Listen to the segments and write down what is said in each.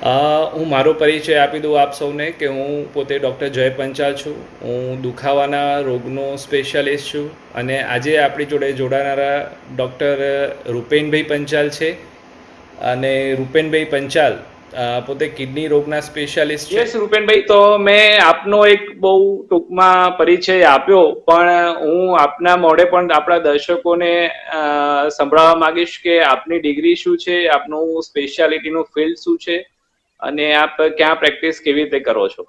હું મારો પરિચય આપી દઉં આપ સૌને કે હું પોતે ડૉક્ટર જય પંચાલ છું. હું દુખાવાના રોગનો સ્પેશિયાલિસ્ટ છું અને આજે આપણી જોડે જોડાનારા ડૉક્ટર રૂપેનભાઈ પંચાલ છે. અને રૂપેનભાઈ પંચાલ પોતે કિડની રોગના સ્પેશિયાલિસ્ટ છે. યસ રૂપેનભાઈ, તો મેં આપનો એક બહુ ટૂંકમાં પરિચય આપ્યો, પણ હું આપના મોઢે પણ આપણા દર્શકોને સંભળાવવા માંગીશ કે આપની ડિગ્રી શું છે, આપનું સ્પેશિયાલિટીનું ફિલ્ડ શું છે અને આપ ક્યાં પ્રેક્ટિસ કેવી રીતે કરો છો.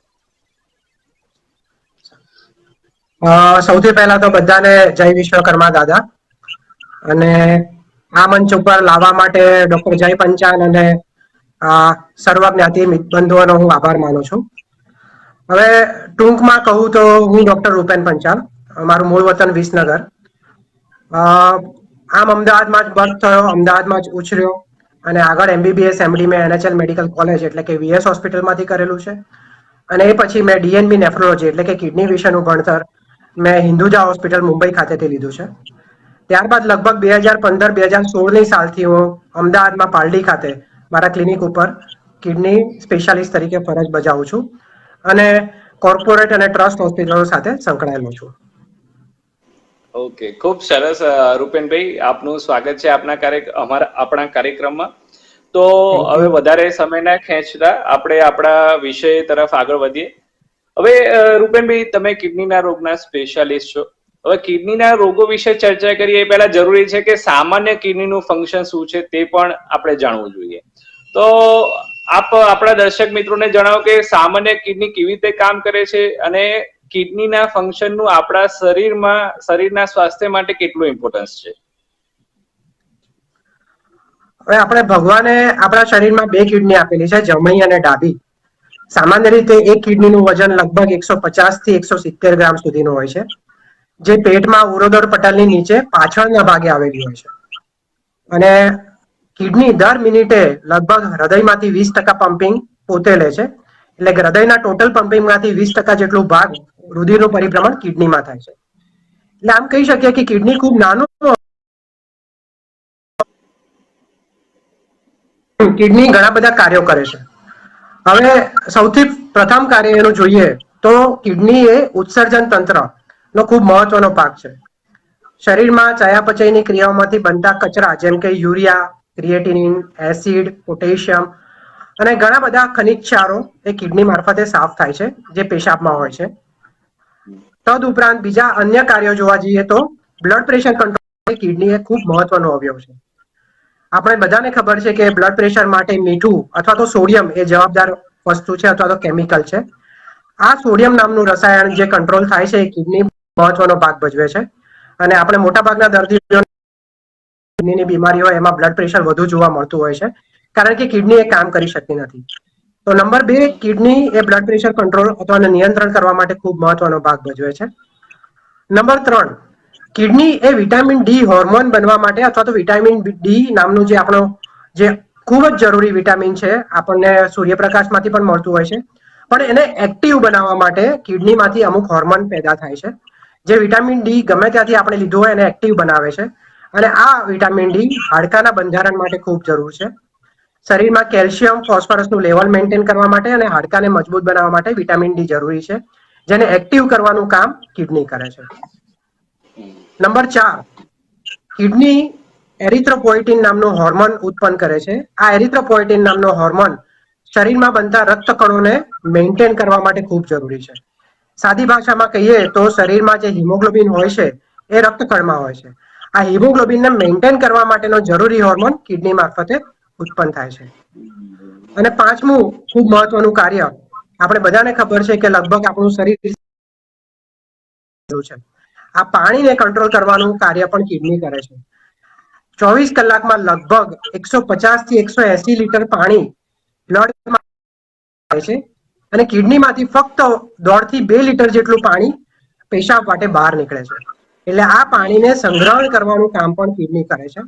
સૌથી પહેલા તો બધાને જય વિશ્વકર્મા દાદા. અને આ મંચ ઉપર લાવવા માટે ડોક્ટર જય પંચાલ અને સર્વ જ્ઞાતિ બંધુઓનો હું આભાર માનું છું. હવે ટૂંકમાં કહું તો હું ડોક્ટર રૂપેન પંચાલ, મારું મૂળ વતન વિસનગર. આમ અમદાવાદમાં જ બર્થ થયો, અમદાવાદમાં જ ઉછર્યો અને આગળ MBBS MD મેં NHL મેડિકલ કોલેજ એટલે કે VS હોસ્પિટલમાંથી કરેલું છે. અને એ પછી મેં DNB નેફ્રોલોજી એટલે કે કિડની વિશેનું ભણતર મેં હિન્દુજા હોસ્પિટલ મુંબઈ ખાતેથી લીધું છે. ત્યારબાદ લગભગ 2015-2016ની સાલથી હું અમદાવાદમાં પાલડી ખાતે મારા ક્લિનિક ઉપર કિડની સ્પેશિયાલિસ્ટ તરીકે ફરજ બજાવું છું અને કોર્પોરેટ અને ટ્રસ્ટ હોસ્પિટલો સાથે સંકળાયેલો છું. ઓકે, ખૂબ સરસ રૂપેનભાઈ, આપનું સ્વાગત છે આપણા કાર્યક્રમમાં. તો હવે વધારે સમય ના ખેંચતા આપણે આપણા વિષય તરફ આગળ વધીએ. હવે રૂપેનભાઈ, તમે કિડનીના રોગના સ્પેશિયાલિસ્ટ છો. હવે કિડનીના રોગો વિશે ચર્ચા કરીએ એ પહેલા જરૂરી છે કે સામાન્ય કિડનીનું ફંક્શન શું છે તે પણ આપણે જાણવું જોઈએ. તો આપ આપણા દર્શક મિત્રોને જણાવો કે સામાન્ય કિડની કેવી રીતે કામ કરે છે અને કિડનીના ફંક્શનનું આપણા શરીરના સ્વાસ્થ્ય માટે કેટલું ઇમ્પોર્ટન્સ છે. હવે આપણે ભગવાને આપણા શરીરમાં 2 કિડની આપેલી છે, જમણી અને ડાબી. સામાન્ય રીતે એક કિડનીનું વજન લગભગ 150 થી 170 ગ્રામ સુધીનું હોય છે, જે પેટમાં ઉરોદર પટલની નીચે પાછળના ભાગે આવેલી હોય છે. અને કિડની દર મિનિટે લગભગ હૃદયમાંથી 20% પમ્પિંગ પોતે લે છે. એટલે કે હૃદયના ટોટલ પમ્પિંગમાંથી 20% જેટલું ભાગ રુધિરનું પરિભ્રમણ કિડનીમાં થાય છે. એટલે આમ કહી શકીએ કે કિડની ખૂબ નાનું કિડની ઘણા બધા કાર્યો કરે છે. હવે સૌથી પ્રથમ કાર્ય એનું જોઈએ તો કિડની એ ઉત્સર્જન તંત્રનો ખૂબ મહત્વનો ભાગ છે. શરીરમાં ચયાપચયની ક્રિયાઓમાંથી બનતા કચરા જેમ કે યુરિયા, ક્રિએટિનિન, એસિડ, પોટેશિયમ અને ઘણા બધા ખનિજ ક્ષારો એ કિડની મારફતે સાફ થાય છે, જે પેશાબમાં હોય છે. તદ ઉપરાંત બીજા અન્ય કાર્યો જોવા જઈએ તો બ્લડ પ્રેશર કંટ્રોલ કિડની એ ખૂબ મહત્વનો અવયવ છે. આપણે બધાને ખબર છે કે બ્લડ પ્રેશર માટે મીઠું અથવા તો સોડિયમ એ જવાબદાર વસ્તુ છે અથવા તો કેમિકલ છે. આ સોડિયમ નામનું રસાયણ જે કંટ્રોલ થાય છે એ કિડની મહત્વનો ભાગ ભજવે છે. અને આપણે મોટાભાગના દર્દીઓ કિડનીની બીમારી હોય એમાં બ્લડ પ્રેશર વધુ જોવા મળતું હોય છે, કારણ કે કિડની એ કામ કરી શકતી નથી. તો નંબર 2, કિડની એ બ્લડ પ્રેશર કંટ્રોલ અથવા નિયંત્રણ કરવા માટે ખૂબ મહત્વનો ભાગ ભજવે છે. નંબર 3, કિડની એ વિટામિન ડી હોર્મોન બનવા માટે અથવા તો વિટામિન ડી નામનું જે આપણો જે ખૂબ જ જરૂરી વિટામિન છે, આપણને સૂર્યપ્રકાશમાંથી પણ મળતું હોય છે, પણ એને એક્ટિવ બનાવવા માટે કિડનીમાંથી અમુક હોર્મોન પેદા થાય છે, જે વિટામિન ડી ગમે ત્યાંથી આપણે લીધું હોય એને એક્ટિવ બનાવે છે. અને આ વિટામિન ડી હાડકાના બંધારણ માટે ખૂબ જરૂર છે. શરીરમાં કેલ્શિયમ, ફોસ્ફરસનું લેવલ મેન્ટેન કરવા માટે અને હાડકાને મજબૂત બનાવવા માટે વિટામિન ડી જરૂરી છે, જેને એક્ટિવ કરવાનું કામ કિડની કરે છે. નંબર 4, કિડની એરિથ્રોપોઇટિન નામનું હોર્મોન ઉત્પન્ન કરે છે. આ એરિથ્રોપોઇટિન નામનો હોર્મોન શરીરમાં બનતા રક્તકણોને મેન્ટેન કરવા માટે ખૂબ જરૂરી છે. સાદી ભાષામાં કહીએ તો શરીરમાં જે હિમોગ્લોબિન હોય છે એ રક્તકણમાં હોય છે. આ હિમોગ્લોબિનને મેન્ટેન કરવા માટેનો જરૂરી હોર્મોન કિડની મારફતે ઉત્પન્ન થાય છે. અને 5મું ખૂબ મહત્વનું કાર્ય, આપણે બધાને ખબર છે કે લગભગ આપણું શરીર છે, આ પાણીને કંટ્રોલ કરવાનું કાર્ય પણ કિડની કરે છે. 24 કલાકમાં લગભગ 150 થી 180 લીટર પાણી બ્લડમાં થાય છે અને કિડનીમાંથી ફક્ત 1.5 થી 2 લીટર જેટલું પાણી પેશાબ માટે બહાર નીકળે છે. એટલે આ પાણીને સંગ્રહણ કરવાનું કામ પણ કિડની કરે છે.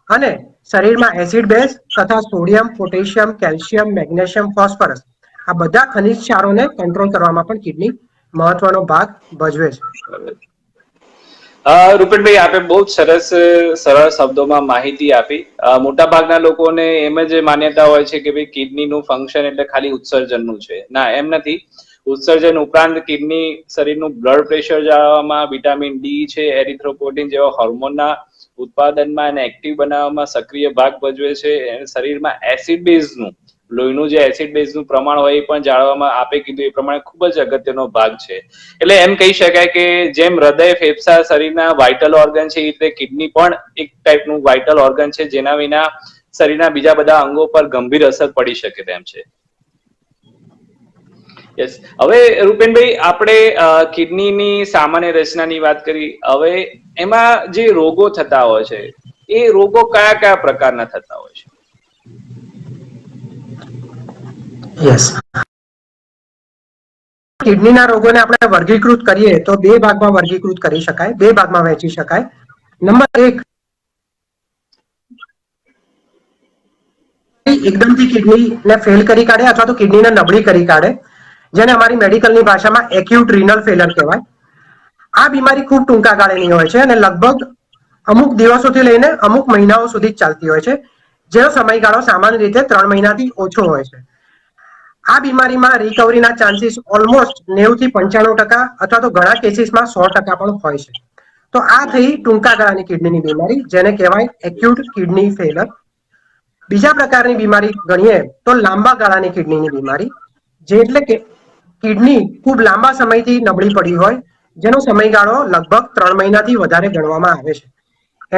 અને શરીરમાં એસિડ બેઝ તથા sodium, potassium, calcium, magnesium, phosphorus આ બધા ખનિજ ક્ષારોને કંટ્રોલ કરવામાં પણ કિડની મહત્વનો ભાગ ભજવે છે. રૂપેનભાઈ, આપે બહુ જ સરળ શબ્દોમાં માહિતી આપી. મોટાભાગના લોકોને એમ જ માન્યતા હોય છે કે ભાઈ કિડનીનું ફંક્શન એટલે ખાલી ઉત્સર્જનનું છે. ના, એમ નથી. ઉત્સર્જન ઉપરાંત કિડની શરીરનું બ્લડ પ્રેશર જાળવવામાં, વિટામિન ડી છે, એરિથ્રોપોઇટિન જેવા હોર્મોનના ઉત્પાદનમાં અને એક્ટિવ બનાવવામાં સક્રિય ભાગ ભજવે છે. શરીરમાં એસિડ બેઝનું, લોહીનું જે એસિડ બેઝનું પ્રમાણ હોય એ પણ જાળવવામાં આપે કીધું એ પ્રમાણે ખૂબ જ અગત્યનો ભાગ છે. એટલે એમ કહી શકાય કે જેમ હૃદય, ફેફસા શરીરના વાઇટલ ઓર્ગન છે, એ રીતે કિડની પણ એક ટાઈપનું વાઇટલ ઓર્ગન છે, જેના વિના શરીરના બીજા બધા અંગો પર ગંભીર અસર પડી શકે તેમ છે. યસ. હવે રૂપેનભાઈ, આપણે કિડનીની સામાન્ય રચનાની વાત કરી. હવે એમાં જે રોગો થતા હોય છે, એ રોગો કયા કયા પ્રકારના થતા હોય છે? યસ, કિડનીના રોગોને આપણે વર્ગીકૃત કરીએ તો બે ભાગમાં વર્ગીકૃત કરી શકાય, બે ભાગમાં વહેંચી શકાય. નંબર 1, એકદમથી કિડનીને ફેલ કરી કાઢે અથવા તો કિડનીને નબળી કરી કાઢે, જેને અમારી મેડિકલની ભાષામાં એક્યુટ રિનલ ફેલર કહેવાય. આ બીમારી ખૂબ ટૂંકા ગાળાની હોય છે અને લગભગ અમુક દિવસોથી લઈને અમુક મહિનાઓ સુધી ચાલતી હોય છે, જેનો સમયગાળો સામાન્ય રીતે 3 મહિનાથી ઓછો હોય છે. આ બીમારીમાં રિકવરીના ચાન્સીસ ઓલમોસ્ટ 90 થી 95% અથવા તો ઘણા કેસીસમાં 100% પણ હોય છે. તો આ થઈ ટૂંકા ગાળાની કિડનીની બીમારી, જેને કહેવાય એક્યુટ કિડની ફેલર. બીજા પ્રકારની બીમારી ગણીએ તો લાંબા ગાળાની કિડનીની બીમારી, જે એટલે કે કિડની ખૂબ લાંબા સમયથી નબળી પડી હોય, જેનો સમયગાળો લગભગ 3 મહિનાથી વધારે ગણવામાં આવે છે.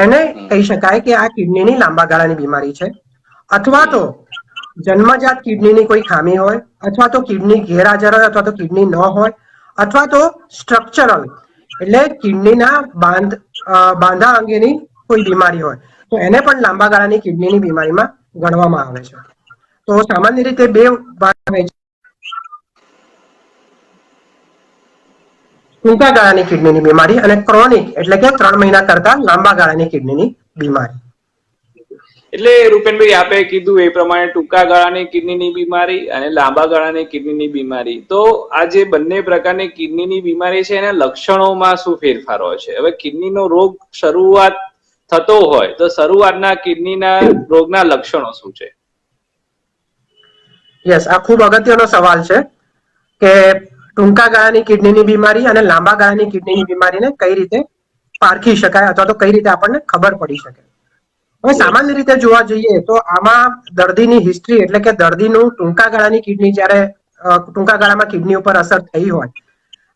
એને કહી શકાય કે આ કિડનીની લાંબા ગાળાની બીમારી છે. અથવા તો જન્મજાત કિડનીની કોઈ ખામી હોય, અથવા તો કિડની ગેરહાજર હોય, અથવા તો કિડની ન હોય, અથવા તો સ્ટ્રક્ચરલ એટલે કિડનીના બાંધા અંગેની કોઈ બીમારી હોય, તો એને પણ લાંબા ગાળાની કિડનીની બીમારીમાં ગણવામાં આવે છે. તો સામાન્ય રીતે બે ભાગ છે: ટૂંકા ગાળાની કિડનીની બીમારી અને ક્રોનિક એટલે કે 3 મહિના કરતા લાંબા ગાળાની કિડનીની બીમારી. એટલે રૂપેનભાઈ, આપે કીધું એ પ્રમાણે ટૂંકા ગાળાની કિડનીની બીમારી અને લાંબા ગાળાની કિડનીની બીમારી. તો આ જે બંને પ્રકારની કિડનીની બીમારી છે, એના લક્ષણોમાં શું ફેરફાર હોય છે? હવે કિડનીનો રોગ શરૂઆત થતો હોય તો શરૂઆતના કિડનીના રોગના લક્ષણો શું છે? યસ, આ ખૂબ અગત્યનો સવાલ છે કે ટૂંકા ગાળાની કિડનીની બીમારી અને લાંબા ગાળાની કિડનીની બીમારીને કઈ રીતે પારખી શકાય અથવા તો કઈ રીતે આપણને ખબર પડી શકે. હવે સામાન્ય રીતે જોવા જઈએ તો આમાં દર્દીની હિસ્ટ્રી એટલે કે દર્દીનું ટૂંકા ગાળાની કિડની જ્યારે ટૂંકા ગાળામાં કિડની ઉપર અસર થઈ હોય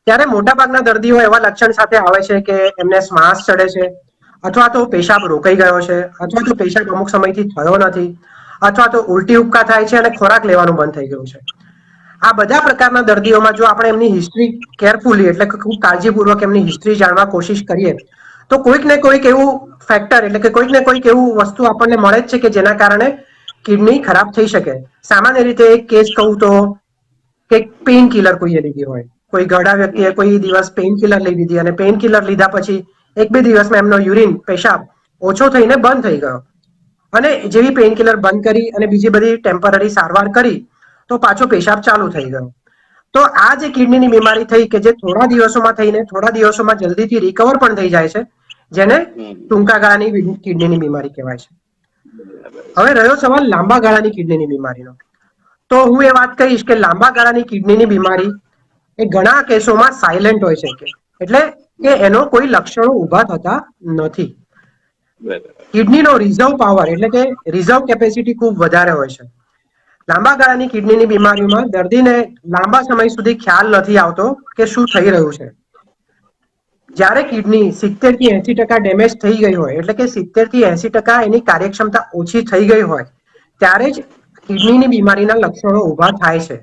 ત્યારે મોટાભાગના દર્દીઓ એવા લક્ષણ સાથે આવે છે કે એમને શ્વાસ ચડે છે, અથવા તો પેશાબ રોકાઈ ગયો છે, અથવા તો પેશાબ અમુક સમયથી થયો નથી, અથવા તો ઉલટી ઉપકા થાય છે અને ખોરાક લેવાનું બંધ થઈ ગયું છે. આ બધા પ્રકારના દર્દીઓમાં જો આપણે એમની હિસ્ટ્રી કેરફુલી એટલે કે ખૂબ કાળજીપૂર્વક એમની હિસ્ટ્રી જાણવા કોશિશ કરીએ તો કોઈક ને કોઈક એવું ફેક્ટર એટલે કે કોઈક ને કોઈક એવું વસ્તુ આપણને મળે જ છે કે જેના કારણે કિડની ખરાબ થઈ શકે. સામાન્ય રીતે એક કેસ કહું તો કે પેઇન કિલર કોઈએ લીધી હોય, કોઈ ઘરડા વ્યક્તિએ કોઈ દિવસ પેઇન કિલર લઈ લીધી અને પેઇન કિલર લીધા પછી 1-2 દિવસમાં એમનો યુરિન પેશાબ ઓછો થઈને બંધ થઈ ગયો, અને જેવી પેઇન કિલર બંધ કરી અને બીજી બધી ટેમ્પરરી સારવાર કરી તો પાછો પેશાબ ચાલુ થઈ ગયો. તો આ જે કિડનીની બીમારી થઈ કે જે થોડા દિવસોમાં થઈને થોડા દિવસોમાં જલ્દીથી રિકવર પણ થઈ જાય છે, જેને ટૂંકા ગાળાની કિડનીની બીમારી કહેવાય છે. હવે રહ્યો સવાલ લાંબા ગાળાની કિડનીની બીમારીનો, તો હું એ વાત કહીશ કે લાંબા ગાળાની કિડનીની બીમારી એ ઘણા કેસોમાં સાયલેન્ટ હોય છે, એટલે કે એનો કોઈ લક્ષણો ઊભા થતા નથી. કિડનીનો રિઝર્વ પાવર એટલે કે રિઝર્વ કેપેસિટી ખૂબ વધારે હોય છે. લાંબા ગાળાની કિડનીની બીમારીમાં દર્દીને લાંબા સમય સુધી ખ્યાલ નથી આવતો કે શું થઈ રહ્યું છે. જ્યારે કિડની 70 થી 80% ડેમેજ થઈ ગઈ હોય એટલે કે 70 થી 80% એની કાર્યક્ષમતા ઓછી થઈ ગઈ હોય ત્યારે જ કિડનીની બીમારીના લક્ષણો ઊભા થાય છે.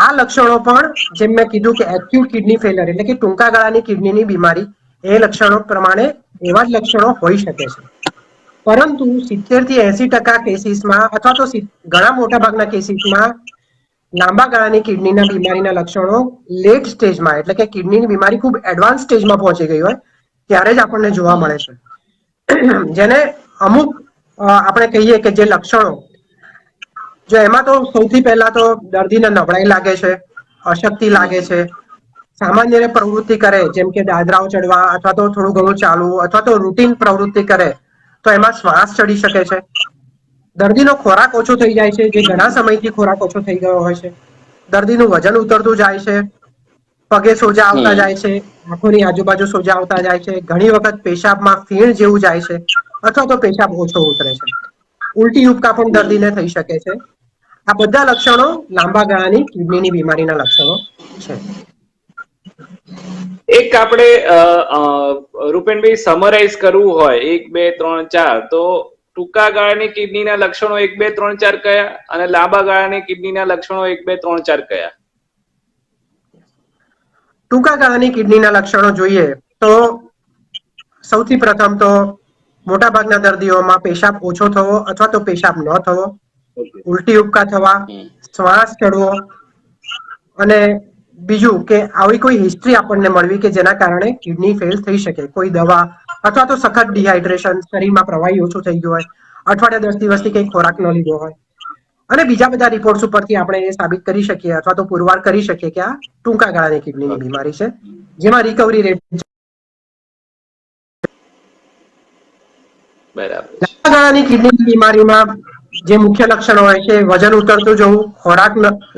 આ લક્ષણો પણ જેમ મેં કીધું કે એક્યુટ કિડની ફેલર એટલે કે ટૂંકા ગાળાની કિડનીની બીમારી એ લક્ષણો પ્રમાણે એવા જ લક્ષણો હોઈ શકે છે. પરંતુ 70 થી 80% કેસીસમાં અથવા તો ઘણા મોટા ભાગના કેસીસમાં લાંબા ગાળાની કિડનીના બીમારીના લક્ષણો લેટ સ્ટેજમાં એટલે કે કિડનીની બીમારી ખૂબ એડવાન્સ સ્ટેજમાં પહોંચી ગઈ હોય ત્યારે જ આપણને જોવા મળે છે. જેને અમુક આપણે કહીએ કે જે લક્ષણો, જો એમાં તો સૌથી પહેલા તો દર્દીને નબળાઈ લાગે છે, અશક્તિ લાગે છે, સામાન્ય પ્રવૃત્તિ કરે, જેમ કે દાદરાઓ ચડવા અથવા તો થોડું ઘણું ચાલવું અથવા તો રૂટીન પ્રવૃત્તિ કરે, તો એમાં શ્વાસ ચડી શકે છે. દર્દીનો ખોરાક ઓછો થઈ જાય છે, જે ઘણા સમયથી ખોરાક ઓછો થઈ ગયો હોય છે. દર્દીનું વજન ઉતરતું જાય છે, પગે સોજા આવતા જાય છે, આંખોની આજુબાજુ સોજા આવતા જાય છે, ઘણી વખત પેશાબમાં ફીણ જેવું જાય છે અથવા તો પેશાબ ઓછો ઉતરે છે. ઉલટી ઉપકા પણ દર્દીને થઈ શકે છે. આ બધા લક્ષણો લાંબા ગાળાની કિડનીની બીમારીના લક્ષણો છે. એક આપણે રૂપેનભાઈ સમરાઇઝ કરવું હોય 1, 2, 3, 4 તો ટૂંકા ગાળાની કિડનીના લક્ષણો 1, 2, 3, 4 કયા અને લાંબા ગાળાની કિડનીના લક્ષણો 1, 2, 3, 4 કયા? ટૂંકા ગાળાની કિડનીના લક્ષણો જોઈએ તો સૌથી પ્રથમ તો મોટાભાગના દર્દીઓમાં પેશાબ ઓછો થવો અથવા તો પેશાબ ન થવો, ઉલટી ઉપકા થવા, શ્વાસ ચડવો, અને બીજું કે આવી કોઈ હિસ્ટ્રી આપણને મળવી કે જેના કારણે કિડની ફેલ થઈ શકે, કોઈ દવા અથવા તો સખત ડિહાઇડ્રેશન, શરીરમાં પ્રવાહી ઓછું થઈ ગયું હોય, અઠવાડિયા 10 દિવસથી કંઈ ખોરાક ન લીધો હોય, અને બીજા બધા રિપોર્ટ્સ ઉપરથી આપણે એ સાબિત કરી શકીએ અથવા તો પુરવાર કરી શકીએ કે આ ટૂંકા ગાળાની કિડનીની બીમારી છે, જેમાં રિકવરી રેટ બરાબર. લાંબા ગાળાની કિડનીની બીમારીમાં જે મુખ્ય લક્ષણો હોય છે, વજન ઉતરતું જવું, ખોરાક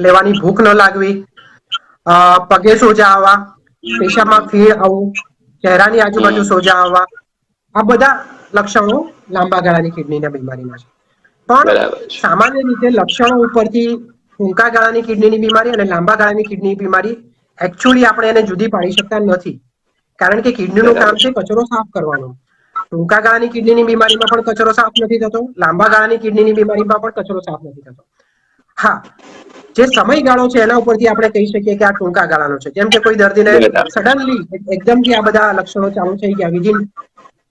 લેવાની ભૂખ ન લાગવી, પગે સોજા આવવા, પેશાબમાં ફીણ આવવું, ચહેરાની આજુબાજુ સોજા આવવા, આ બધા લક્ષણો લાંબા ગાળાની કિડનીના બીમારીના છે. પણ સામાન્ય રીતે લક્ષણો ઉપરથી ટૂંકા ગાળાની કિડનીની બીમારી અને લાંબા ગાળાની કિડની બીમારી એકચ્યુઅલી આપણે એને જુદી પાડી શકતા નથી, કારણ કે કિડનીનું કામ છે કચરો સાફ કરવાનું. ટૂંકા ગાળાની કિડનીની બીમારીમાં પણ કચરો સાફ નથી થતો, લાંબા ગાળાની કિડનીની બીમારીમાં પણ કચરો સાફ નથી થતો. હા, જે સમયગાળો છે એના ઉપરથી આપણે કહી શકીએ કે આ ટૂંકા ગાળાનો છે. જેમ કે કોઈ દર્દીને સડનલી એકદમથી આ બધા લક્ષણો ચાલુ થઈ ગયા વિધિન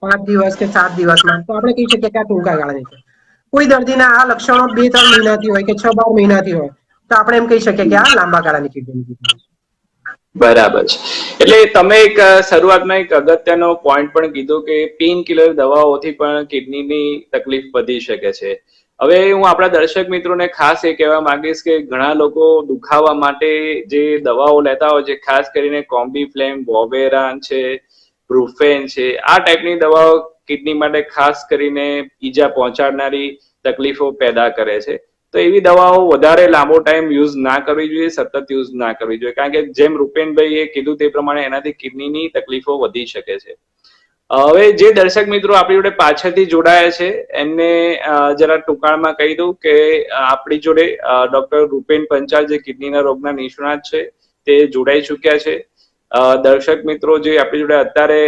5 દિવસ કે 7 દિવસમાં, તો આપણે કહી શકીએ કે આ ટૂંકા ગાળાની છે. કોઈ દર્દીના આ લક્ષણો 2-3 મહિનાથી હોય કે 6-12 મહિનાથી હોય, તો આપણે એમ કહી શકીએ કે આ લાંબા ગાળાની કિડનીની બીમારી છે. બરાબર છે. એટલે તમે એક શરૂઆતમાં એક અગત્યનો પોઈન્ટ પણ કીધો કે પેઇન કિલર દવાઓથી પણ કિડનીની તકલીફ વધી શકે છે. હવે હું આપણા દર્શક મિત્રોને ખાસ એ કહેવા માંગીશ કે ઘણા લોકો દુખાવા માટે જે દવાઓ લેતા હોય છે, ખાસ કરીને કોમ્બીફ્લેમ, બોવેરાન છે, બ્રુફેન છે, આ ટાઈપની દવાઓ કિડની માટે ખાસ કરીને ઈજા પહોંચાડનારી તકલીફો પેદા કરે છે. તો એવી દવાઓ વધારે લાંબો ટાઈમ યુઝ ના કરવી જોઈએ, સતત યુઝ ના કરવી જોઈએ, કારણ કે જેમ રૂપેનભાઈએ કીધું તે પ્રમાણે એનાથી કિડનીની તકલીફો વધી શકે છે. હવે જે દર્શક મિત્રો આપણી જોડે પાછળથી જોડાયા છે એમને જરા ટૂંકાણમાં કહી દઉં કે આપણી જોડે ડોક્ટર રૂપેન પંચાલ જે કિડનીના રોગના નિષ્ણાત છે તે જોડાઈ ચુક્યા છે. દર્શક મિત્રો જે આપણી જોડે અત્યારે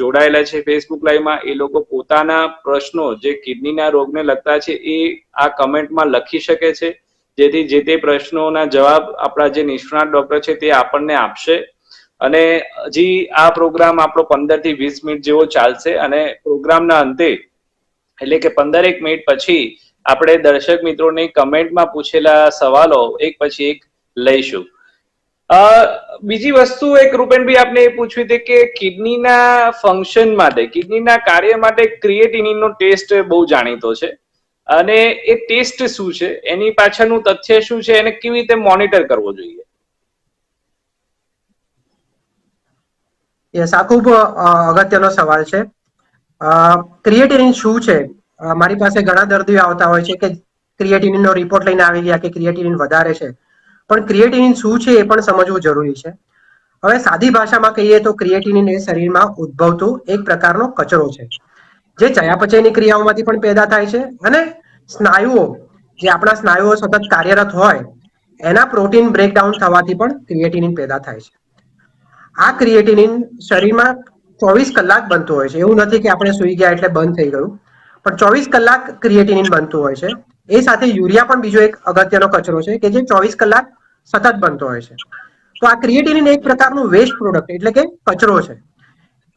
જોડાયેલા છે ફેસબુક લાઈવમાં, એ લોકો પોતાના પ્રશ્નો જે કિડનીના રોગને લગતા છે એ આ કમેન્ટમાં લખી શકે છે, જેથી જે તે પ્રશ્નોના જવાબ આપણા જે નિષ્ણાત ડોક્ટર છે તે આપણને આપશે. અને હજી આ પ્રોગ્રામ આપણો 15 થી 20 મિનિટ જેવો ચાલશે અને પ્રોગ્રામના અંતે એટલે કે 15 મિનિટ પછી આપણે દર્શક મિત્રોની કમેન્ટમાં પૂછેલા સવાલો એક પછી એક લઈશું. બીજી વસ્તુ એક રૂપેનભાઈ આપને એ પૂછવી હતી કે કિડનીના ફંક્શન માટે, કિડનીના કાર્ય માટે ક્રિએટિનિનનો ટેસ્ટ બહુ જાણીતો છે, અને એ ટેસ્ટ શું છે, એની પાછળનું તથ્ય શું છે, એને કેવી રીતે મોનિટર કરવો જોઈએ? યસ, આ ખૂબ અગત્યનો સવાલ છે. ક્રિએટિનિન શું છે? મારી પાસે ઘણા દર્દીઓ આવતા હોય છે કે ક્રિએટિનિનનો રિપોર્ટ લઈને આવી ગયા કે ક્રિએટિનિન વધારે છે, પણ ક્રિએટિનિન શું છે એ પણ સમજવું જરૂરી છે. હવે સાદી ભાષામાં કહીએ તો ક્રિએટિનિન એ શરીરમાં ઉદ્ભવતું એક પ્રકારનો કચરો છે, જે ચયાપચયની ક્રિયાઓમાંથી પણ પેદા થાય છે, અને સ્નાયુઓ, જે આપણા સ્નાયુઓ સતત કાર્યરત હોય એના પ્રોટીન બ્રેકડાઉન થવાથી પણ ક્રિએટિનિન પેદા થાય છે. આ ક્રિએટિનિન શરીરમાં 24 કલાક બનતું હોય છે. એવું નથી કે આપણે સૂઈ ગયા એટલે બંધ થઈ ગયું, પણ 24 કલાક ક્રિએટિનિન બનતું હોય છે. એ સાથે યુરિયા પણ બીજો એક અગત્યનો કચરો છે કે જે 24 કલાક સતત બનતો હોય છે. તો આ ક્રિએટિનિન એક પ્રકારનું વેસ્ટ પ્રોડક્ટ એટલે કે કચરો છે,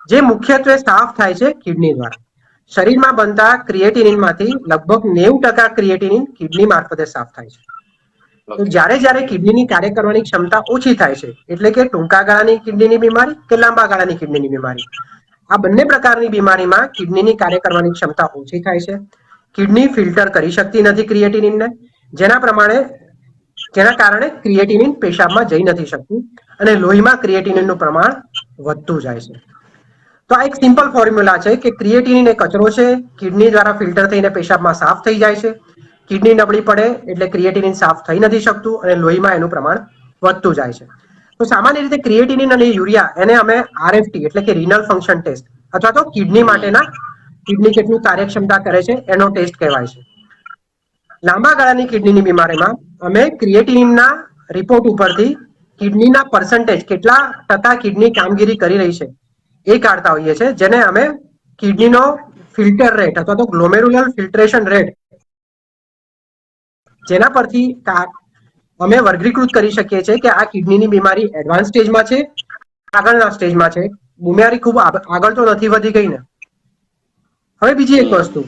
જે મુખ્યત્વે સાફ થાય છે કિડની દ્વારા. શરીરમાં બનતા ક્રિએટિનિનમાંથી લગભગ 90% ક્રિએટિનિન કિડની મારફતે સાફ થાય છે. તો જ્યારે કિડનીની કાર્ય કરવાની ક્ષમતા ઓછી થાય છે, એટલે કે ટૂંકા ગાળાની કિડનીની બીમારી કે લાંબા ગાળાની કિડનીની બીમારી, આ બંને પ્રકારની બીમારીમાં કિડનીની કાર્ય કરવાની ક્ષમતા ઓછી થાય છે. કિડની ફિલ્ટર કરી શકતી નથી ક્રિએટિનિનને, જેના પ્રમાણે જેના કારણે ક્રિએટિનિન પેશાબમાં જઈ નથી શકતું અને લોહીમાં ક્રિએટિનિનનું પ્રમાણ વધતું જાય છે. તો આ એક સિમ્પલ ફોર્મ્યુલા છે કે ક્રિએટિનિન એ કચરો છે, કિડની દ્વારા ફિલ્ટર થઈને પેશાબમાં સાફ થઈ જાય છે. કિડની નબળી પડે એટલે ક્રિએટિનિન સાફ થઈ નથી શકતું અને લોહીમાં એનું પ્રમાણ વધતું જાય છે. તો સામાન્ય રીતે ક્રિએટિનિન અને યુરિયા એને અમે આરએફટી એટલે કે રિનલ ફંક્શન ટેસ્ટ અથવા તો કિડની માટેના કિડની કેટલું કાર્યક્ષમતા કરે છે એનો ટેસ્ટ કહેવાય છે. લાંબા ગાળાની કિડનીની બીમારીમાં અમે ક્રિએટિનિનના રિપોર્ટ ઉપરથી કિડનીના પર્સન્ટેજ કેટલા ટકા કિડની કામગીરી કરી રહી છે એ કાઢતા હોઈએ છીએ, જેને અમે કિડનીનો ફિલ્ટર રેટ અથવા તો ગ્લોમેરુલર ફિલ્ટ્રેશન રેટ, જેના પરથી અમે વર્ગીકૃત કરી શકીએ છીએ કે આ કિડનીની બીમારી એડવાન્સ સ્ટેજમાં છે, આગળના સ્ટેજમાં છે, બીમારી ખૂબ આગળ તો નથી વધી ગઈ ને. હવે બીજી એક વસ્તુ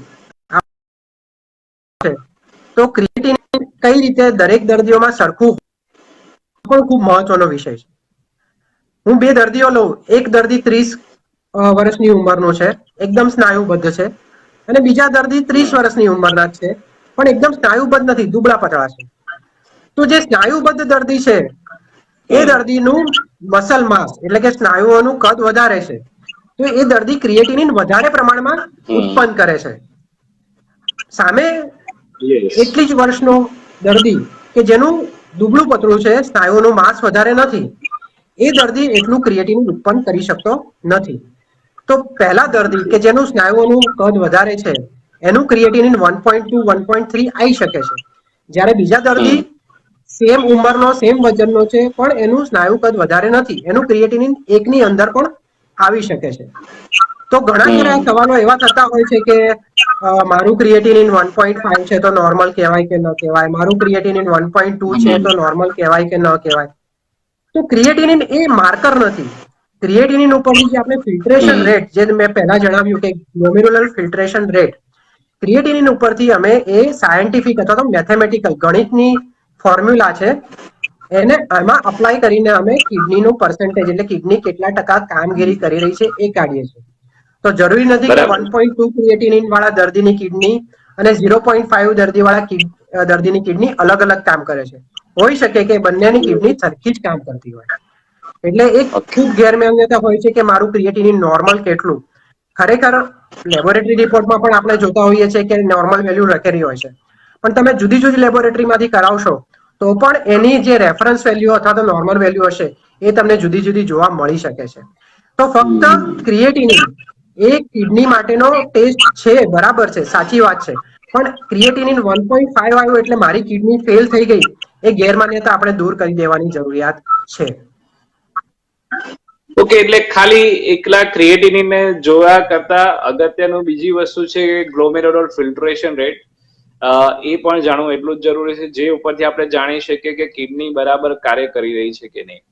તો ક્રિએટિનિન કઈ રીતે દરેક દર્દીઓમાં સરખું પણ ખૂબ મહત્વનો વિષય છે. હું બે દર્દીઓ લઉં, એક દર્દી 30 વર્ષની ઉંમરનો છે, એકદમ સ્નાયુબદ્ધ છે, અને બીજા દર્દી 30 વર્ષની ઉંમરના છે પણ એકદમ સ્નાયુબદ્ધ નથી, દુબળા પતળા છે. તો જે સ્નાયુબદ્ધ દર્દી છે એ દર્દીનું મસલ માસ એટલે કે સ્નાયુઓનું કદ વધારે છે, તો એ દર્દી ક્રિએટિનિન વધારે પ્રમાણમાં ઉત્પન્ન કરે છે. સામે એટલી જ વર્ષનો દર્દી કે જેનું દુબળું પતળું છે, સ્નાયુઓનું માસ વધારે નથી, એ દર્દી એટલું ક્રિએટિનિન ઉત્પન્ન કરી શકતો નથી. તો પહેલા દર્દી કે જેનું સ્નાયુઓનું કદ વધારે છે એનું ક્રિએટિનિન 1.2 1.3 આવી શકે છે, જ્યારે બીજા દર્દી સેમ ઉંમરનો સેમ વજનનો છે પણ એનું સ્નાયુ કદ વધારે નથી, એનું ક્રિએટિનિન 1 ની અંદર પણ આવી શકે છે. તો ઘણા સવાલો એવા થતા હોય છે કે મારું ક્રિએટિનિન 1.5 છે તો નોર્મલ કહેવાય કે ન કહેવાય, મારું ક્રિએટિનિન 1.2 છે તો નોર્મલ કહેવાય કે ન કહેવાય. તો ક્રિએટિનિન એ માર્કર નથી. ક્રિએટિનિન ઉપરની જે આપણે ફિલ્ટ્રેશન રેટ, જે મેં પહેલા જણાવ્યું કે ગ્લોમેરુલર ફિલ્ટ્રેશન રેટ, ક્રિએટિનિન ઉપરથી અમે એ સાયન્ટિફિક અથવા તો મેથેમેટિકલ ગણિતની ફોર્મ્યુલા છે એને આમાં અપ્લાય કરીને અમે કિડનીનું પર્સન્ટેજ એટલે કિડની કેટલા ટકા કામગીરી કરી રહી છે એ કાઢીએ છીએ. તો જરૂરી નથી કે 1.2 ક્રિએટિનિન વાળા દર્દીની કિડની અને 0.5 દર્દીની કિડની અલગ અલગ કામ કરે છે. હોઈ શકે કે બંનેની કિડની સરખી જ કામ કરતી હોય. એટલે એક ખૂબ ગેરમાન્યતા હોય છે કે મારું ક્રિએટિનિન નોર્મલ કેટલું. ખરેખર લેબોરેટરી રિપોર્ટમાં પણ આપણે જોતા હોઈએ છીએ કે નોર્મલ વેલ્યુ લખેલી હોય છે, પણ તમે જુદી જુદી લેબોરેટરીમાંથી કરાવશો તો પણ એની જે રેફરન્સ વેલ્યુ અથવા તો નોર્મલ વેલ્યુ હશે એ તમને જુદી જુદી જોવા મળી શકે છે. તો ફક્ત ક્રિએટિનિન એ કિડની માટેનો ટેસ્ટ છે, બરાબર છે, સાચી વાત છે, પણ ક્રિએટિનિન 1.5 આવ્યું એટલે મારી કિડની ફેલ થઈ ગઈ એ ગેરમાન્યતા આપણે દૂર કરી દેવાની જરૂરિયાત છે. ઓકે, એટલે ખાલી એકલા ક્રિએટિનિનને જોયા કરતા અગત્યનું બીજી વસ્તુ છે ગ્લોમેરુલર ફિલ્ટ્રેશન રેટ, એ પણ જાણવું એટલું જ જરૂરી છે, જે ઉપરથી આપણે જાણી શકીએ કે કિડની બરાબર કાર્ય કરી રહી છે કે નહીં.